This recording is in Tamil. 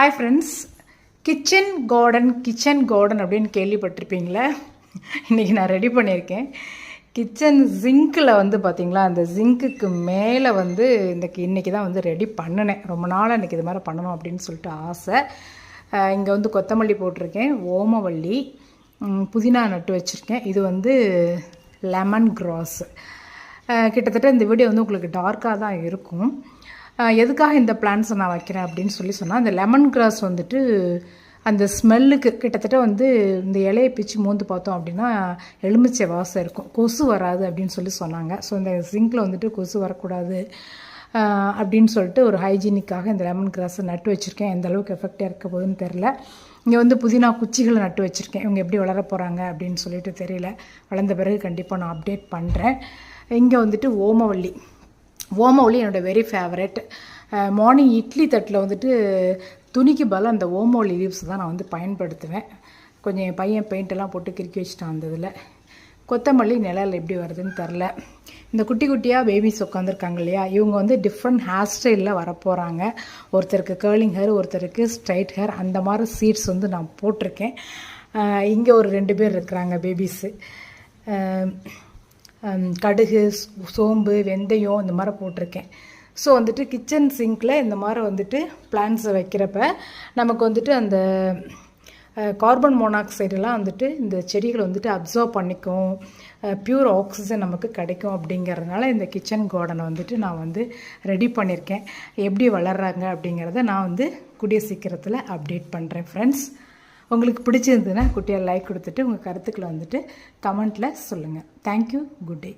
ஹாய் ஃப்ரெண்ட்ஸ், கிச்சன் கார்டன் அப்படின்னு கேள்விப்பட்டிருப்பீங்களே. இன்றைக்கி நான் ரெடி பண்ணியிருக்கேன். கிச்சன் ஜிங்கில் வந்து பார்த்திங்களா, அந்த ஜிங்க்குக்கு மேலே வந்து இன்றைக்கி தான் வந்து ரெடி பண்ணினேன். ரொம்ப நாள் இன்றைக்கி இது மாதிரி பண்ணணும் அப்படின்னு சொல்லிட்டு ஆசை. இங்கே வந்து கொத்தமல்லி போட்டிருக்கேன், ஓமவல்லி, புதினா நட்டு வச்சுருக்கேன். இது வந்து லெமன் கிராஸ். கிட்டத்தட்ட இந்த வீடியோ வந்து உங்களுக்கு டார்க்காக தான் இருக்கும். எதுக்காக இந்த பிளான்ஸை நான் வைக்கிறேன் அப்படின்னு சொன்னால், அந்த லெமன் கிராஸ் வந்துட்டு அந்த ஸ்மெல்லுக்கு கிட்டத்தட்ட வந்து இந்த இலையை பிச்சு மோந்து பார்த்தோம் அப்படின்னா எலுமிச்சை வாசம் இருக்கும், கொசு வராது அப்படின்னு சொன்னாங்க. ஸோ இந்த சிங்கில் வந்துட்டு கொசு வரக்கூடாது அப்படின்னு சொல்லிட்டு ஒரு ஹைஜீனிக்காக இந்த லெமன் கிராஸை நட்டு வச்சுருக்கேன். எந்த அளவுக்கு எஃபெக்டாக இருக்க போகுதுன்னு தெரில. இங்கே வந்து புதினா குச்சிகளை நட்டு வச்சுருக்கேன். இவங்க எப்படி வளர போகிறாங்க அப்படின்னு சொல்லிட்டு தெரியல. வளர்ந்த பிறகு கண்டிப்பாக நான் அப்டேட் பண்ணுறேன். இங்கே வந்துட்டு ஓமவல்லி என்னோடய வெரி ஃபேவரட். மார்னிங் இட்லி தட்டில் வந்துட்டு துணிக்கு பதிலாக அந்த ஓமவல்லி லீவ்ஸ் தான் நான் வந்து பயன்படுத்துவேன். கொஞ்சம் என் பையன் பெயிண்டெல்லாம் போட்டு கிறுக்கி வச்சுட்டான் அந்த இதில். கொத்தமல்லி நிழல் எப்படி வருதுன்னு தெரில. இந்த குட்டி குட்டியாக பேபிஸ் உட்காந்துருக்காங்க இல்லையா, இவங்க வந்து டிஃப்ரெண்ட் ஹேர் ஸ்டைலில் வரப்போகிறாங்க. ஒருத்தருக்கு கேர்லிங் ஹேர், ஒருத்தருக்கு ஸ்ட்ரைட் ஹேர். அந்த மாதிரி சீட்ஸ் வந்து நான் போட்டிருக்கேன். இங்கே ஒரு 2 பேர் இருக்கிறாங்க பேபிஸு. கடுகு, சோம்பு, வெந்தயம் இந்த மாதிரி போட்டிருக்கேன். ஸோ வந்துட்டு கிச்சன் சிங்கில் இந்த மாதிரி வந்துட்டு பிளான்ட்ஸை வைக்கிறப்ப நமக்கு வந்துட்டு அந்த கார்பன் மோனாக்சைடெல்லாம் வந்துட்டு இந்த செடிகளை வந்துட்டு அப்சர்வ் பண்ணிக்கும், பியூர் ஆக்சிஜன் நமக்கு கிடைக்கும். அப்படிங்கிறதுனால இந்த கிச்சன் கார்டனை வந்துட்டு நான் வந்து ரெடி பண்ணியிருக்கேன். எப்படி வளர்கிறாங்க அப்படிங்கிறத நான் வந்து கூடிய சீக்கிரத்தில் அப்டேட் பண்ணுறேன். ஃப்ரெண்ட்ஸ், உங்களுக்கு பிடிச்சிருந்ததுன்னா குட்டியாக லைக் கொடுத்துட்டு உங்கள் கருத்துக்களை வந்துட்டு கமெண்ட்டில் சொல்லுங்கள். Thank you, good day.